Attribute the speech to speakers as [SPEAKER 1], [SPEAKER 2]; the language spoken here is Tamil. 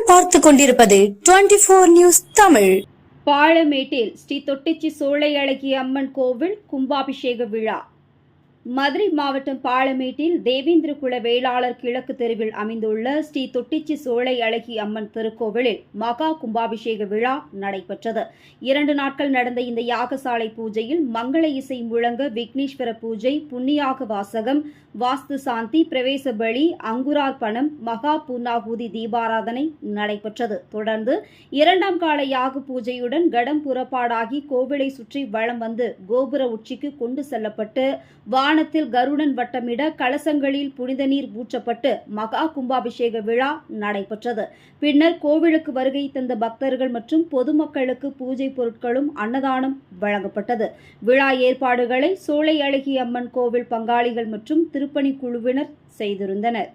[SPEAKER 1] நீங்கள் பார்த்து கொண்டிருப்பது 24 நியூஸ் தமிழ்.
[SPEAKER 2] பாலமேட்டில் ஸ்ரீ தொட்டிச்சி சோலை அழகிய அம்மன் கோவில் கும்பாபிஷேக விழா. மதுரை மாவட்டம் பாலமேட்டில் தேவேந்திர குல வேளாளர் கிழக்கு தெருவில் அமைந்துள்ள ஸ்ரீ தொட்டிச்சி சோலை அழகி அம்மன் திருக்கோவிலில் மகா கும்பாபிஷேக விழா நடைபெற்றது. 2 நாட்கள் நடந்த இந்த யாகசாலை பூஜையில் மங்கள இசை முழங்க விக்னேஸ்வர பூஜை, புண்ணியாக வாசகம், வாஸ்து சாந்தி, பிரவேச பலி, அங்குரார்ப்பணம், மகா பூர்ணாகுதி தீபாராதனை நடைபெற்றது. தொடர்ந்து 2ஆம் கால யாக பூஜையுடன் கடம் புறப்பாடாகி கோவிலை சுற்றி வலம் வந்து கோபுர உச்சிக்கு கொண்டு செல்லப்பட்டு வானத்தில் கருடன் வட்டமிட கலசங்களில் புனித நீர் ஊற்றப்பட்டு மகா கும்பாபிஷேக விழா நடைபெற்றது. பின்னர் கோவிலுக்கு வருகை தந்த பக்தர்கள் மற்றும் பொதுமக்களுக்கு பூஜை பொருட்களும் அன்னதானம் வழங்கப்பட்டது. விழா ஏற்பாடுகளை சோலை அழகி அம்மன் கோவில் பங்காளிகள் மற்றும் திருப்பணி குழுவினர் செய்திருந்தனர்.